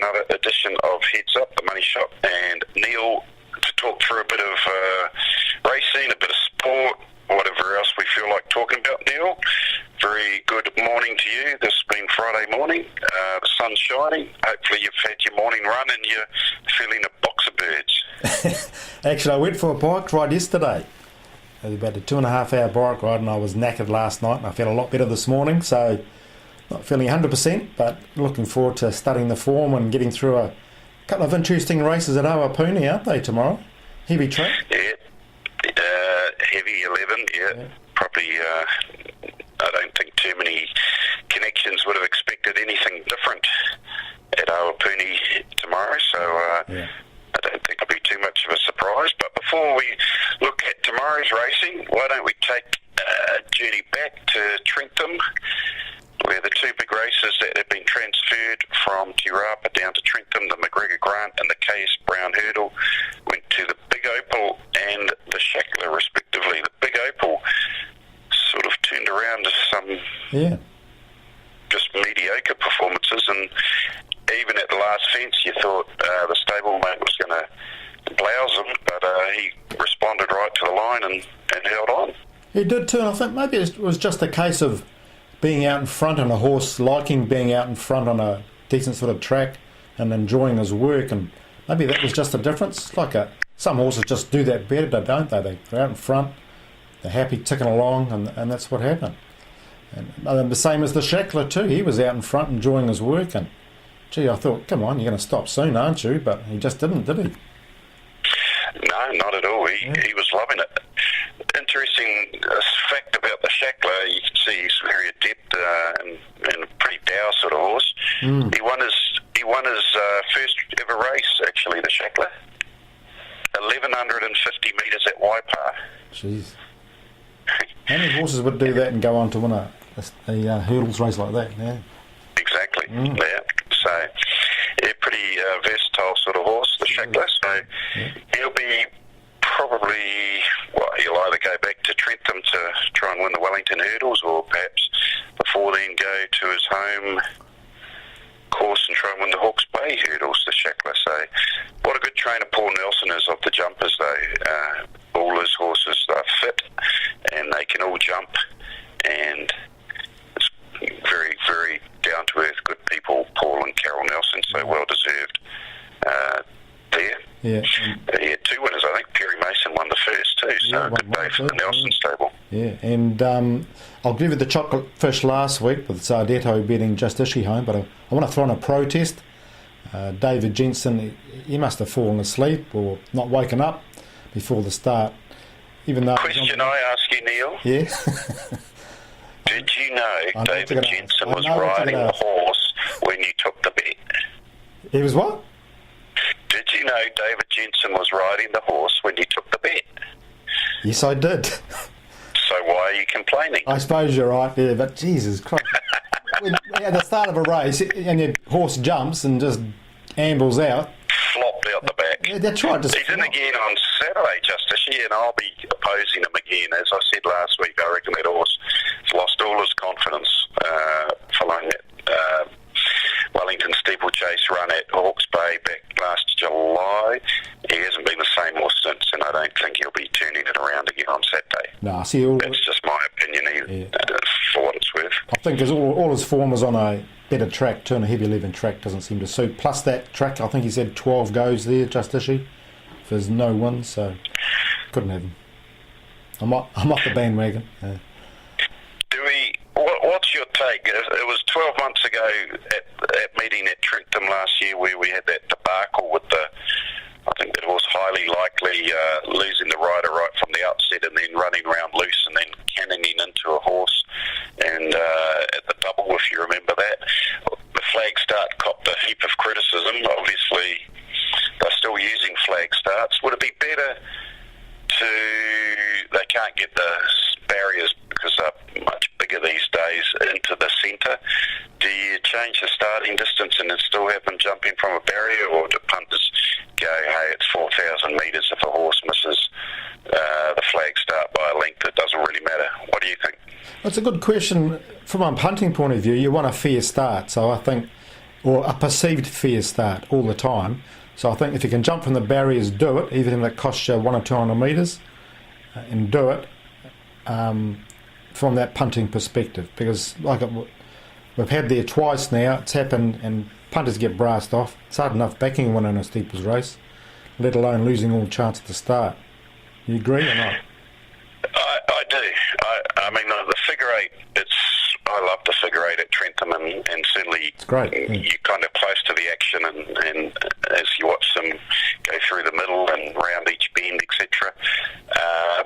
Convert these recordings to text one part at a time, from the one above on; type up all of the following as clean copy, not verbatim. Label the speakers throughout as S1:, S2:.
S1: another edition of Heads Up, the Money Shop, and Neil to talk through a bit of racing, a bit of sport, whatever else we feel like talking about. Neil, very good morning to you. This has been Friday morning. The sun's shining. Hopefully you've had your morning run and you're feeling a box of birds.
S2: Actually, I went for a bike ride yesterday. It was about a 2.5 hour bike ride, and I was knackered last night, and I feel a lot better this morning, so not feeling 100%, but looking forward to studying the form and getting through a couple of interesting races at Awapuni, aren't they, tomorrow? Heavy track?
S1: Yeah, heavy 11, yeah. Probably, I don't think too many connections would have expected anything different at Awapuni tomorrow, so I don't think it'll be too much of a surprise. But before we look at tomorrow's racing, why don't we take a journey back to Trentham, where the two big races that have been transferred from Te Rapa down to Trentham, the McGregor Grant and the KS Brown Hurdle, went to the Big Opal and the Shackler respectively. The Big Opal sort of turned around to some just mediocre performances, and even at the last fence you thought the stablemate was going to blouse him, but he responded right to the line and held on.
S2: He did too, and I think maybe it was just a case of being out in front on a horse, liking being out in front on a decent sort of track and enjoying his work, and maybe that was just the difference. Like some horses just do that better, don't they? They're out in front, they're happy ticking along, and that's what happened. And the same as the Shackler too, he was out in front enjoying his work, and gee, I thought, come on, you're going to stop soon, aren't you? But he just didn't, did he?
S1: No, not at all. He was loving it. Interesting fact about the Shackler, you can see he's very adept and a pretty dour sort of horse. He won his first ever race, actually, the Shackler. 1,150 metres at Waipa.
S2: Jeez. How many horses would do that and go on to win a hurdles race like that? Yeah.
S1: Exactly. Yeah. So, pretty versatile sort of horse, the Shackler. So, he'll be probably, he'll either go back to Trentham to try and win the Wellington Hurdles, or perhaps before then go to his home course and try and win the Hawke's Bay Hurdles, the Shackler. So, what a good trainer Paul Nelson is of the jumpers, though. All his horses are fit and they can all jump, and it's very, very down-to-earth good people, Paul and Carol Nelson, so well deserved there.
S2: Yeah.
S1: He had two winners, I think. Perry Mason won the first too, so a good day for the Nelson stable.
S2: Yeah, and I'll give you the chocolate fish last week with Sardetto beating Just Ishi home, but I want to throw in a protest. David Jensen, he must have fallen asleep or not woken up before the start. Even though
S1: question I ask you, Neil.
S2: Yeah.
S1: Did you know David Jensen was riding the horse when you took the bet?
S2: He was what?
S1: Did you know David Jensen was riding the horse when you took the bet?
S2: Yes, I did.
S1: So why are you complaining?
S2: I suppose you're right there, but Jesus Christ. At the start of a race, and your horse jumps and just ambles out.
S1: Flopped out the back.
S2: Yeah, that's right.
S1: He's in again on Saturday, Justice, and I'll be opposing him again. As I said last week, I reckon that horse has lost all his confidence following that Wellington steeplechase run at Hawke's Bay back last July. He hasn't been the same horse since, and I don't think he'll be turning it around again on Saturday.
S2: No, see,
S1: that's just my opinion, for what it's worth.
S2: I think all his form was on a better track too, and a heavy 11 track doesn't seem to suit. Plus that track, I think he said 12 goes there, Just Ishi. There's no wins, so couldn't have him. I'm off the bandwagon.
S1: What's your take? It was 12 months ago at meeting at Trentham last year where we had that debacle with I think that was highly likely losing the rider right from the outset and then running around loose and then cannoning into a horse. And at the double, if you remember that, the flag start copped a heap of criticism. Obviously, they're still using flag starts. Would it be better they can't get the barriers because they're much bigger these days into the centre? Do you change the starting distance and then still have them jumping from a barrier, or do punters go, hey, it's 4,000 metres, if a horse misses the flag start by a length, it doesn't really matter? What do you think?
S2: That's a good question. From a punting point of view, you want a fair start, so I think or a perceived fair start all the time. So I think if you can jump from the barriers, do it, even if it costs you 100 or 200 metres, and do it from that punting perspective. Because we've had there twice now, it's happened, and punters get brassed off. It's hard enough backing one in a steeples race, let alone losing all chance at the start. You agree or not?
S1: I do. I mean, the figure eight, I love the figure eight at Trentham, and certainly
S2: it's great.
S1: You're kind of close to the action, and as you watch them go through the middle and round each bend, etc.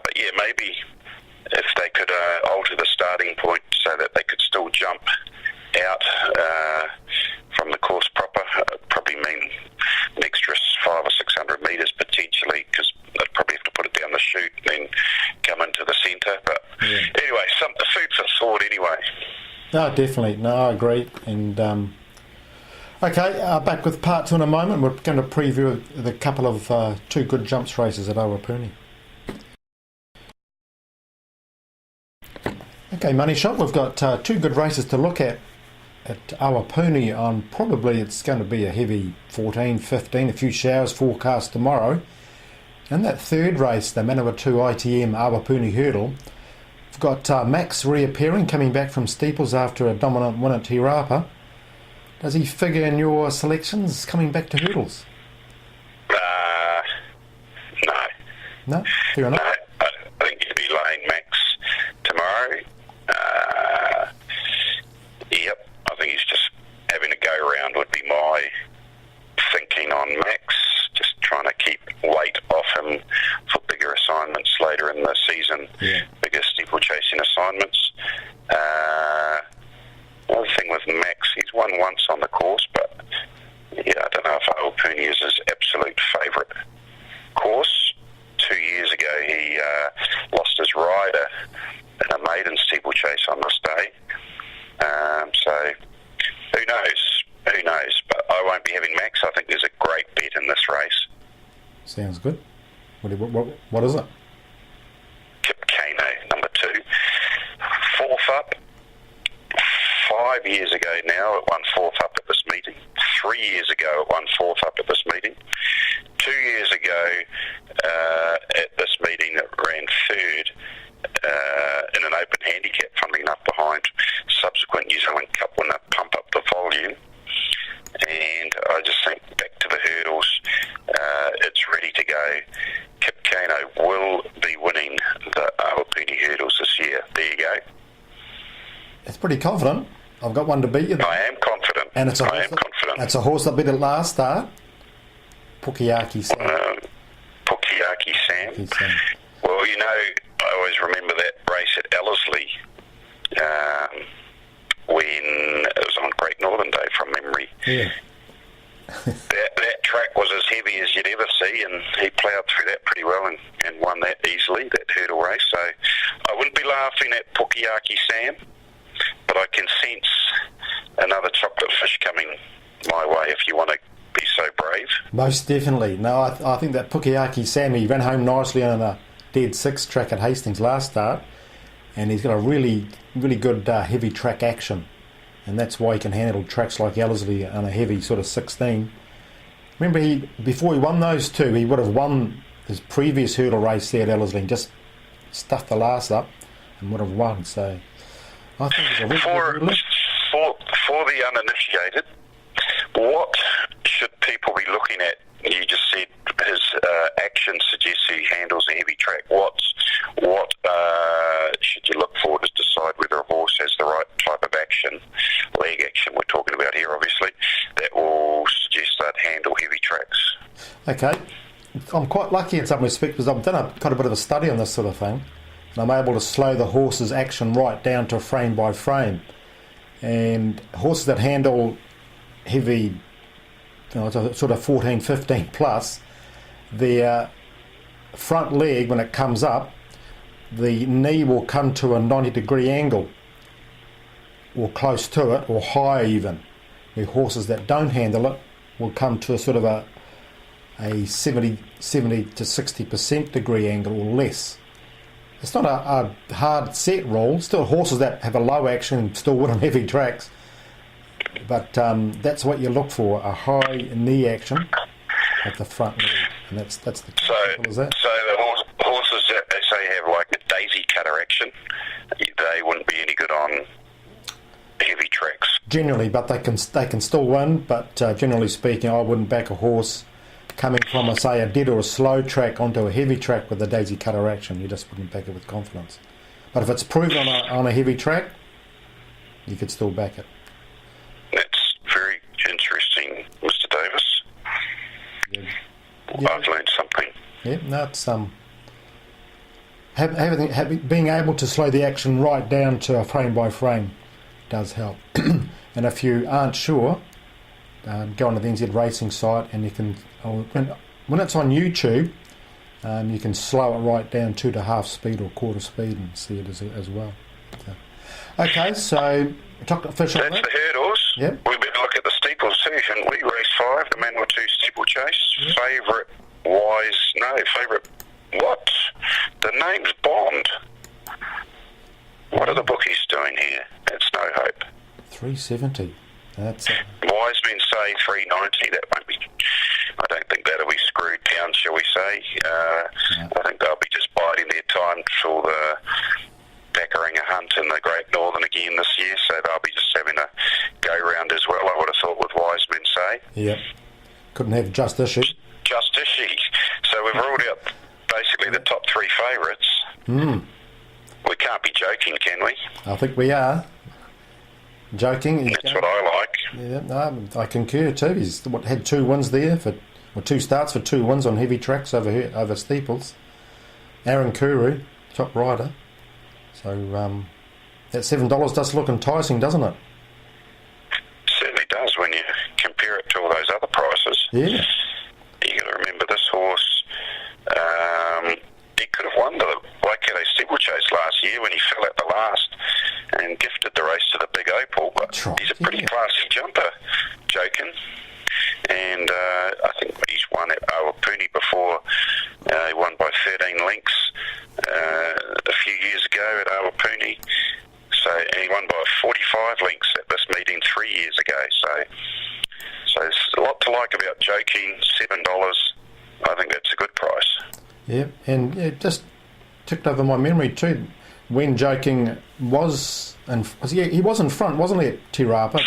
S1: But yeah, maybe if they could alter the starting point so that they could still jump out from the course proper, probably mean an extra 500 or 600 metres potentially, because they'd probably have to put it down the chute and then come into the centre. But anyway, the food for thought anyway.
S2: No, definitely. No, I agree. And okay, back with part two in a moment. We're going to preview the couple of two good jumps races at Awapuni. Okay, Money Shot, we've got two good races to look at Awapuni on probably it's going to be a heavy 14, 15, a few showers forecast tomorrow. And that third race, the Manawatu ITM Awapuni Hurdle, we've got Max reappearing, coming back from steeples after a dominant win at Te Rapa. Does he figure in your selections coming back to hurdles?
S1: No.
S2: No? Fair enough.
S1: No, I think you'd be laying Max tomorrow. Yep, I think he's just having a go round would be my thinking on Max, just trying to keep weight off him for bigger assignments later in the season, bigger steeplechasing assignments. One thing with Max, he's won once on the course, but yeah, I don't know if Awapuni is his absolute favourite course. 2 years ago he lost his rider in a maiden steeplechase on this day. So who knows, but I won't be having Max. I think there's a great bet in this race.
S2: Sounds good. What is it?
S1: Kip Kano, number 2. Fourth up. 5 years ago now, it won fourth up at this meeting. 3 years ago, it won fourth up at this meeting. 2 years ago, at this meeting, it ran third in an open handicap, funnily enough, behind subsequent New Zealand Cup winner, Pump Up the Volume. And I just think back to the hurdles, it's ready to go. Kip Kano will be winning the Awapuni hurdles this year. There you go.
S2: It's pretty confident. I've got one to beat you there.
S1: I am confident.
S2: And it's a horse that beat it last start. Pukeaki Sam.
S1: Pukeaki Sam. Well, you know, I always remember that race at Ellerslie when it was on Great Northern Day from memory.
S2: Yeah.
S1: that track was as heavy as you'd ever see, and he ploughed through that pretty well and won that easily, that hurdle race. So I wouldn't be laughing at Pukeaki Sam, but I can sense another chocolate fish coming my way if you want to be so brave.
S2: Most definitely. No, I think that Pukeaki Sam, he ran home nicely on a dead 6 track at Hastings last start, and he's got a really, really good heavy track action, and that's why he can handle tracks like Ellerslie on a heavy sort of 16. Remember, before he won those two, he would have won his previous hurdle race there at Ellerslie and just stuffed the last up and would have won. So I think it's a really good list.
S1: For the uninitiated, what should people be looking at? You just said his action suggests he handles a heavy track. What should you look for to decide whether a horse has the right type of action, leg action we're talking about here obviously, that will suggest they'd handle heavy tracks?
S2: Okay. I'm quite lucky in some respects because I've done quite a bit of a study on this sort of thing, and I'm able to slow the horse's action right down to frame by frame. And horses that handle heavy, sort of 14, 15 plus, their front leg, when it comes up, the knee will come to a 90-degree angle, or close to it, or higher even. The horses that don't handle it will come to a sort of a 70 to 60% degree angle or less. It's not a hard set rule. Still, horses that have a low action still win on heavy tracks. But that's what you look for, a high knee action at the front knee. And that's the
S1: So,
S2: is that?
S1: so the horses that say have like a daisy cutter action, they wouldn't be any good on heavy tracks.
S2: Generally, but they can still win. But generally speaking, I wouldn't back a horse coming from, say, a dead or a slow track onto a heavy track with a daisy cutter action. You just wouldn't back it with confidence. But if it's proven on a heavy track, you could still back it.
S1: That's very interesting, Mr. Davis.
S2: Yeah.
S1: I've learned something.
S2: Yeah, no, it's being able to slow the action right down to a frame by frame does help. And if you aren't sure, go onto the NZ Racing site, and you can, when it's on YouTube, you can slow it right down to half speed or quarter speed and see it as well. So, okay, so chocolate fish on
S1: That's
S2: that.
S1: the hurdles.
S2: Yep.
S1: We better look at the steeples too, shouldn't we? Race 5, the Manual 2 steeplechase.
S2: Yep.
S1: Favourite what? The name's Bond. What are the bookies doing here? It's no hope.
S2: 370. That's it.
S1: Wise men say 390. That won't be. I don't think that'll be screwed down, shall we say? I think they'll be just biding their time till the Baccaringa Hunt in the Great Northern again this year, so they'll be just having a go round as well. I would have thought with Wise men say.
S2: Yep. Couldn't have just issue.
S1: Just Ishy. So we've ruled out basically the top 3 favourites. We can't be joking, can we?
S2: I think we are. Joking.
S1: That's what I like.
S2: Yeah, no, I concur too. He's had 2 wins there, or 2 starts for 2 wins on heavy tracks over steeples. Aaron Kuru, top rider. So that $7 does look enticing, doesn't it?
S1: Certainly does when you compare it to all those other prices.
S2: Yeah.
S1: You got to remember this horse. He could have won the Waikato steeplechase last year when he fell at the last and gifted the race to the Big Opal. But
S2: That's right,
S1: he's a pretty classy jumper, joking. And I think he's won at Awapuni before. He won by 13 lengths a few years ago at Awapuni. So, and he won by 45 lengths at this meeting 3 years ago. So there's a lot to like about joking. $7. I think that's a good price.
S2: Yeah, and it just ticked over my memory too. When joking was, he was in front, wasn't he, at Te Rapa?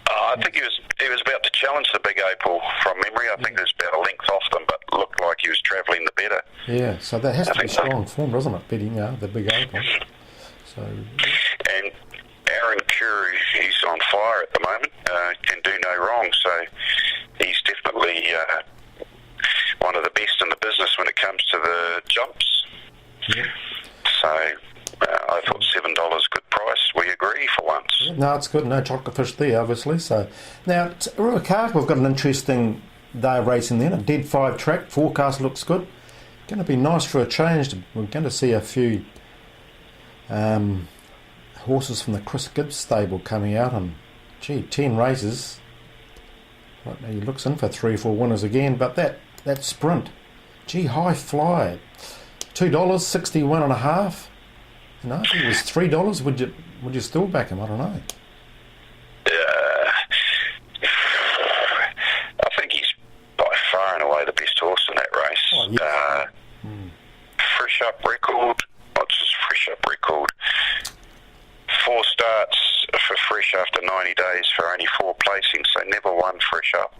S1: I think he was about to challenge the Big Opal from memory. I think it was about a length off them, but looked like he was travelling the better.
S2: Yeah, so that has to be strong form, doesn't it? Beating the Big Opal. So.
S1: And Aaron Kuru, he's on fire at the moment. Can do no wrong. So he's definitely one of the best in the business when it comes to the jumps.
S2: Yeah.
S1: So I thought $7 good price. We agree for once.
S2: No, it's good. No chocolate fish there, obviously. So now at Ruakaka, we've got an interesting day of racing then. A dead 5 track. Forecast looks good. Going to be nice for a change. We're going to see a few horses from the Chris Gibbs stable coming out, and 10 races. Right now he looks in for 3 or 4 winners again, but that sprint, high fly, $2, 61.5. You know, if it was $3, would you still back him? I don't know.
S1: I think he's by far and away the best horse in that race.
S2: Oh, yeah.
S1: Fresh up record. What's his fresh up record? 4 starts for Fresh after 90 days for only 4 placings, so never won Fresh up.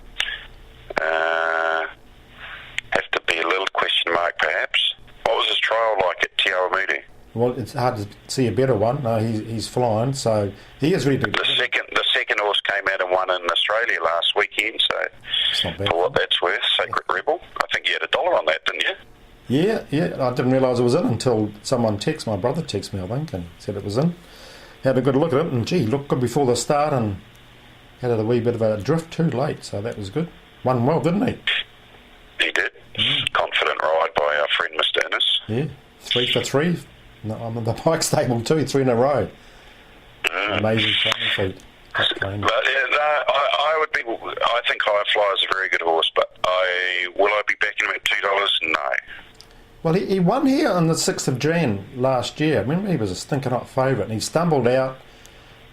S1: Have to be a little question mark perhaps. What was his trial like at Te Awamutu?
S2: Well, it's hard to see a better one. No, he's flying, so he is ready to go.
S1: The second horse came out and won in Australia last weekend, so
S2: It's not bad.
S1: for what that's worth, Sacred Rebel. I think you had $1 on that, didn't you?
S2: Yeah, I didn't realise it was in until someone my brother texted me, I think, and said it was in. Had a good look at it, and looked good before the start, and had a wee bit of a drift too late, so that was good. Won well, didn't he?
S1: He did. Confident ride by our friend Mr. Innes.
S2: Yeah, 3 for 3. No, I'm in the Pike stable too, 3 in a row. Amazing training feat.
S1: But I would be. I think High Flyer is a very good horse, but will I be backing him at $2? No.
S2: Well, he won here on the 6th of Jan last year. I remember he was a stinking hot favourite, and he stumbled out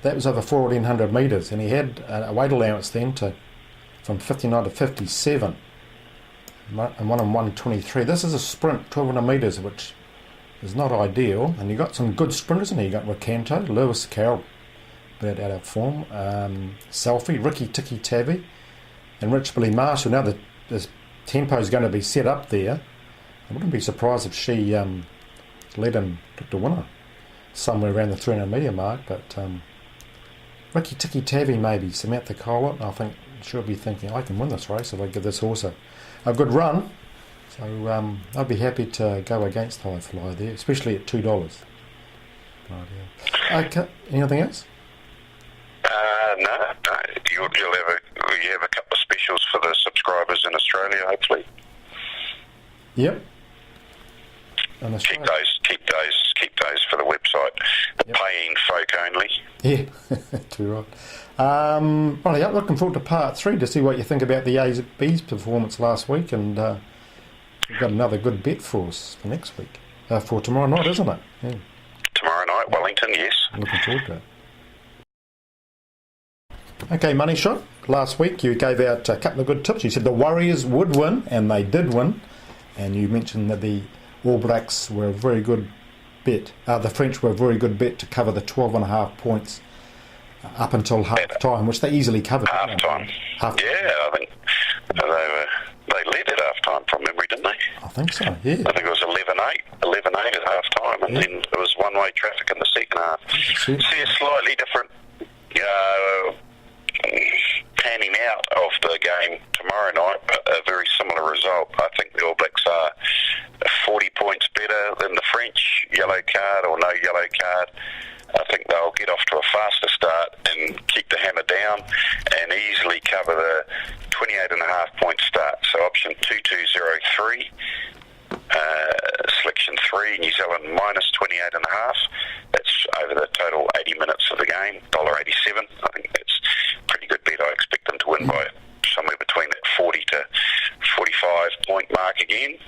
S2: that was over 1,400 metres, and he had a weight allowance then from 59 to 57, and won in 1:23. This is a sprint, 1,200 metres, which is not ideal, and you got some good sprinters in there. You got Rakanto, Lewis Carroll, bit out of form, Selfie, Ricky Tiki Tavi, and Rich Billy Marshall. Now the tempo is going to be set up there. I wouldn't be surprised if she led and took the winner somewhere around the 300 metre mark, but Ricky Tiki Tavi, maybe Samantha Collett, I think she'll be thinking, I can win this race if I give this horse a good run. So I'd be happy to go against High Fly there, especially at $2. Right, yeah. Okay, anything else?
S1: No. You'll have a couple of specials for the subscribers in Australia, hopefully.
S2: Yep.
S1: Keep those for the website. The paying folk only.
S2: Yeah, too right. Right, yeah, looking forward to part 3 to see what you think about the AB's performance last week, and we've got another good bet for us for next week, for tomorrow night, isn't it? Yeah.
S1: Tomorrow night, Wellington, yes.
S2: Looking forward to it. Okay, Money Shot. Last week you gave out a couple of good tips. You said the Warriors would win, and they did win. And you mentioned that the All Blacks were a very good bet. The French were a very good bet to cover the 12.5 points up until half time, which they easily covered.
S1: Half time. Yeah, I think they led at half time from memory, didn't they?
S2: I think so, yeah.
S1: I think it was 11-8 at half time, and then there was one-way traffic in the second half. See a slightly different panning out of the game tomorrow night, but a very similar result. I think the All Blacks are 40 points better than the French, yellow card or no yellow card. I think they'll get off to a faster start and keep the hammer down and easily cover the 28.5 point start. So option 2203, selection 3, New Zealand minus 28.5. That's over the total 80 minutes of the game, $1.87. I think that's a pretty good bet. I expect them to win by somewhere between that 40 to 45 point mark again.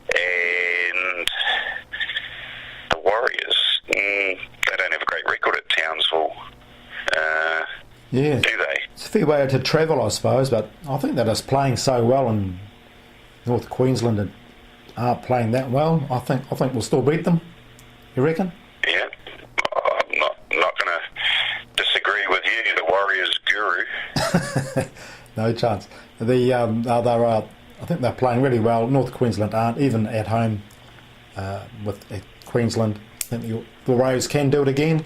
S1: And the Warriors, they don't have a great record at Townsville, do they?
S2: It's a fair way to travel, I suppose, but I think they're just playing so well, and North Queensland aren't playing that well. I think we'll still beat them. You reckon?
S1: Yeah, I'm not going to disagree with you, the Warriors guru.
S2: No chance. I think they're playing really well. North Queensland aren't, even at home with Queensland. I think the Warriors can do it again.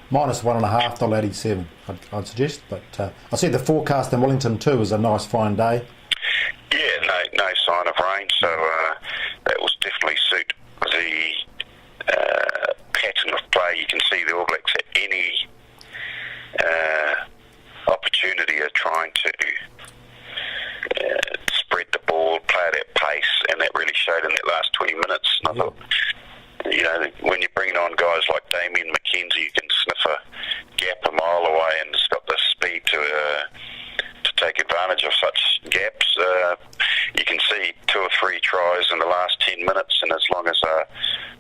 S2: Minus 1.5, $1.87, I'd suggest. But I see the forecast in Wellington too is a nice fine day.
S1: Yeah, no sign of rain, so that will definitely suit the pattern of play. You can see the All Blacks at any opportunity are trying to spread the ball, play it at pace, and that really showed in that last 20 minutes. And I thought, when you're bringing on guys like Damien McKenzie, you can sniff a gap a mile away, and it's got the speed to take advantage of such gaps. You can see 2 or 3 tries in the last 10 minutes, and as long as they're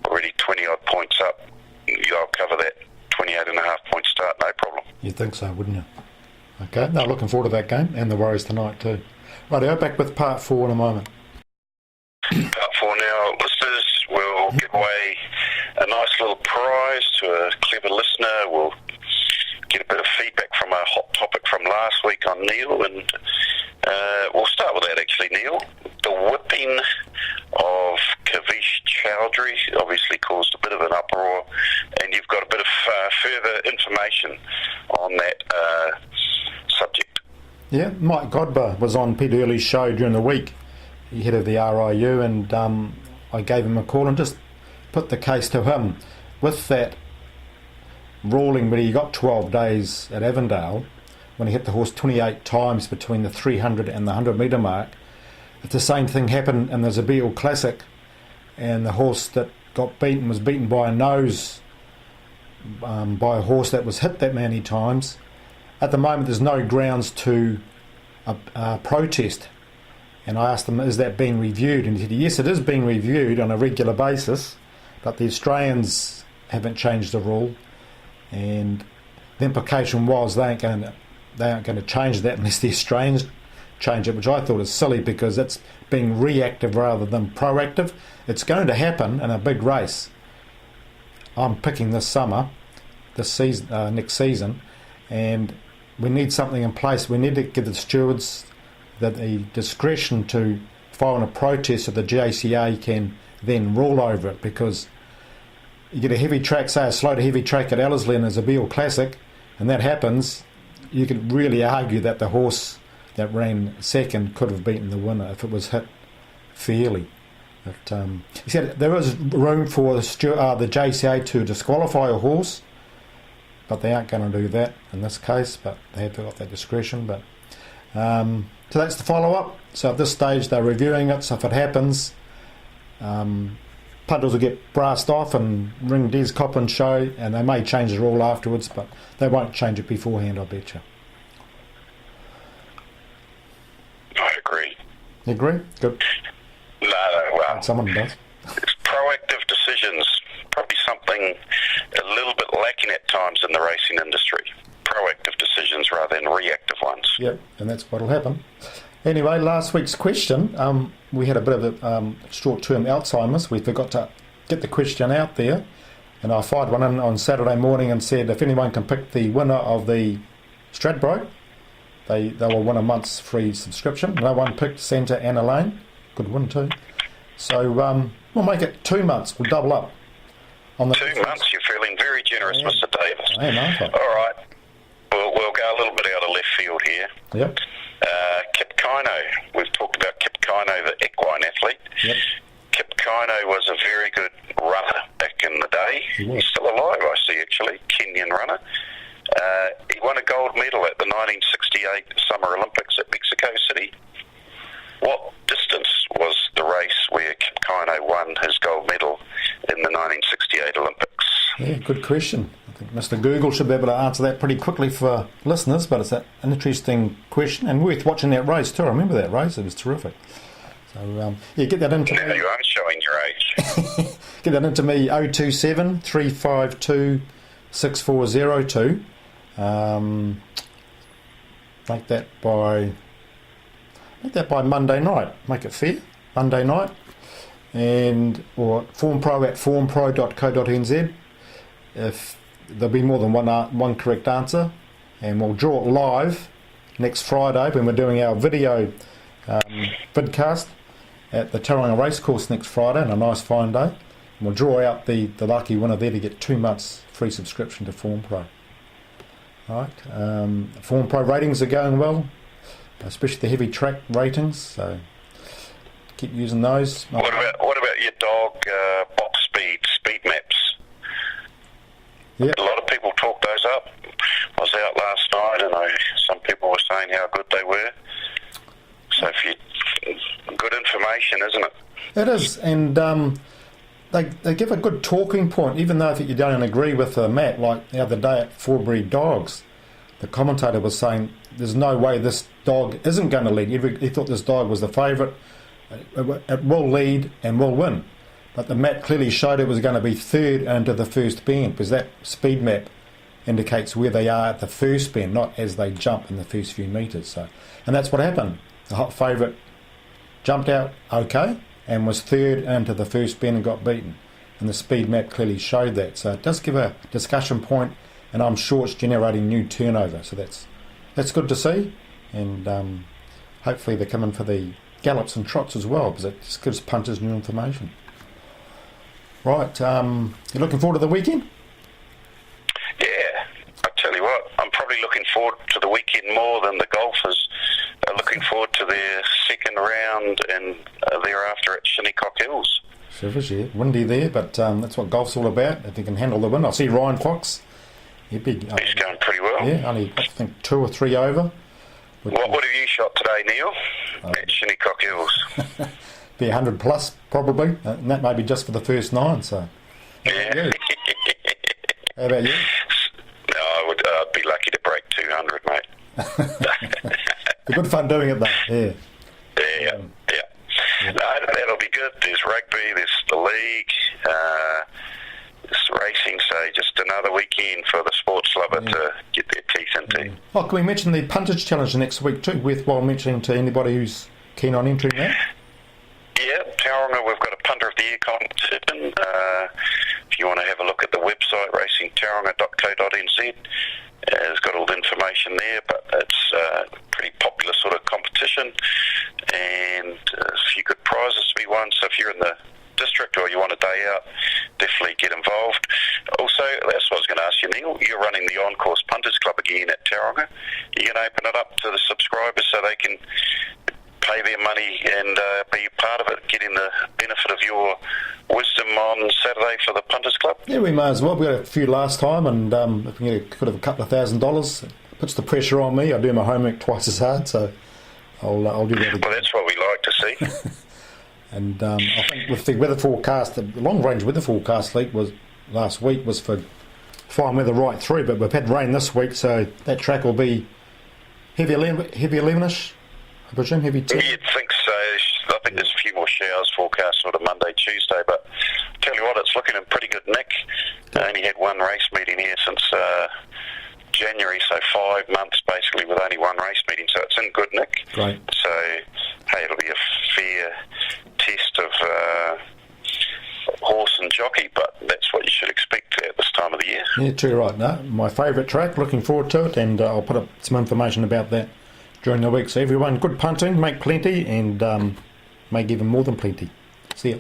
S1: already 20-odd points up, they'll cover that 28.5 point start, no problem.
S2: You'd think so, wouldn't you? Okay, now looking forward to that game, and the Warriors tonight too. Rightio, back with part 4 in a moment.
S1: Part 4 now, listeners, we'll give away a nice little prize to a clever listener. We'll get a bit of feedback from a hot topic from last week on Neil, and we'll start with that actually, Neil. The whipping of Kavish Chowdhury obviously caused a bit of an uproar, and you've got a bit of further information on that subject.
S2: Yeah, Mike Godber was on Pete Early's show during the week, the head of the RIU, and I gave him a call and just put the case to him. With that ruling where he got 12 days at Avondale, when he hit the horse 28 times between the 300 and the 100 metre mark, if the same thing happened in the Zabeel Classic and the horse that got beaten was beaten by a nose by a horse that was hit that many times, at the moment there's no grounds to protest. And I asked him, is that being reviewed? And he said, yes, it is being reviewed on a regular basis, but the Australians haven't changed the rule, and the implication was they aren't going to change that unless the Australians change it, which I thought is silly because it's being reactive rather than proactive. It's going to happen in a big race. I'm picking this summer, this season, next season, and we need something in place. We need to give the stewards the discretion to file a protest so the JCA can then rule over it, because you get a heavy track, say a slow to heavy track at Ellerslie in a Zabeel Classic, and that happens, you could really argue that the horse that ran second could have beaten the winner if it was hit fairly. But he said there is room for the JCA to disqualify a horse, but they aren't going to do that in this case, but they have got that discretion. But so that's the follow-up. So at this stage they're reviewing it, so if it happens, punters will get brassed off and ring Des Coppin show, and they may change the rule afterwards, but they won't change it beforehand, I bet you.
S1: I agree.
S2: You agree? Good.
S1: No, well,
S2: someone does.
S1: Proactive decisions, probably something a little bit lacking at times in the racing industry. Proactive decisions rather than reactive ones.
S2: Yep, and that's what'll happen. Anyway, last week's question, we had a bit of a short-term Alzheimer's. We forgot to get the question out there, and I fired one in on Saturday morning and said if anyone can pick the winner of the Stradbroke, they will win a month's free subscription. No one picked Santa Ana Lane. Good win too. So we'll make it 2 months. We'll double up. On the
S1: 2 months? You're feeling very generous, Mr. Davis.
S2: I am, aren't I?
S1: All right. We'll go a little bit out of left field here.
S2: Yep.
S1: Kip Kaino. We've talked about Kip Kaino, the equine athlete.
S2: Yep.
S1: Kip Kaino was a very good runner back in the day. He's still alive, I see, actually. Kenyan runner. He won a gold medal at the 1968 Summer Olympics at Mexico City. What distance was the race where Kip Kaino won his gold medal in the 1968 Olympics?
S2: Yeah, good question. I think Mr. Google should be able to answer that pretty quickly for listeners, but it's an interesting question and worth watching that race too. I remember that race, it was terrific. So, get that into
S1: now
S2: me.
S1: You aren't showing your age.
S2: Get that into me, 027 352 6402. Make that by Monday night. Make it fair. Monday night. Or formpro at formpro.co.nz. If there'll be more than one correct answer, and we'll draw it live next Friday when we're doing our video vidcast at the Tauranga Racecourse next Friday on a nice fine day. And we'll draw out the lucky winner there to get 2 months free subscription to FormPro. Right. FormPro ratings are going well, especially the heavy track ratings, so keep using those.
S1: What about your dog box speed maps?
S2: Yep.
S1: A lot of people talk those up. I was out last night and some people were saying how good they were. So good information, isn't it?
S2: It is, and they give a good talking point, even though you don't agree with the map. Like the other day at Forbury Dogs, the commentator was saying there's no way this dog isn't going to lead. He thought this dog was the favourite. It will lead and will win. But the map clearly showed it was going to be third into the first bend, because that speed map indicates where they are at the first bend, not as they jump in the first few metres. So, and that's what happened. The hot favourite jumped out okay and was third into the first bend and got beaten. And the speed map clearly showed that. So it does give a discussion point, and I'm sure it's generating new turnover. So that's good to see. And hopefully they're coming for the gallops and trots as well, because it just gives punters new information. Right, you looking forward to the weekend?
S1: Yeah, I tell you what, I'm probably looking forward to the weekend more than the golfers are looking forward to their second round and thereafter at Shinnecock Hills.
S2: Shivers, yeah. Windy there, but that's what golf's all about, if you can handle the wind. I see Ryan Fox. He's
S1: going pretty well.
S2: Yeah, only, I think, 2 or 3 over.
S1: What have you shot today, Neil, at Shinnecock Hills?
S2: Be 100 plus, probably, and that may be just for the first 9, so.
S1: Yeah.
S2: How about you?
S1: No, I'd be lucky to break 200, mate.
S2: It's good fun doing it, though, yeah.
S1: Yeah. No, that'll be good. There's rugby, there's the league, there's racing, so just just another weekend for the sports lover to get their teeth into.
S2: Oh, can we mention the Punters Challenge next week too? Worthwhile mentioning to anybody who's keen on entering that.
S1: Yeah, Tauranga, we've got a Punter of the Year competition. If you want to have a look at the website, racingtauranga.co.nz, it's got all the information there, but it's a pretty popular sort of competition, and a few good prizes to be won. So if you're in the district or you want a day out, definitely get involved. Also, that's what I was going to ask you, Neil. You're running the On-Course Punters Club again at Tauranga. You're going to open it up to the subscribers so they can pay their money and be part of it, getting the benefit of your wisdom on Saturday for the Punters Club?
S2: Yeah, we may as well. We got a few last time, and if we could have a couple of $1,000, it puts the pressure on me. I do my homework twice as hard, so I'll do that again.
S1: Well, that's what we like to see.
S2: And I think with the weather forecast, the long-range weather forecast leak was last week was for fine weather right through, but we've had rain this week, so that track will be heavy 11ish. I presume heavy 10.
S1: You'd think so. I think there's a few more showers forecast sort of Monday, Tuesday, but tell you what, it's looking in pretty good nick. I only had one race meeting here since January, so 5 months basically with only one race meeting, so it's in good nick.
S2: Great.
S1: So, hey, it'll be a fair test of horse and jockey, but that's what you should expect at this time of the year.
S2: Yeah, too right. No, my favourite track, looking forward to it, and I'll put up some information about that during the week. So everyone, good punting, make plenty, and make even more than plenty. See ya.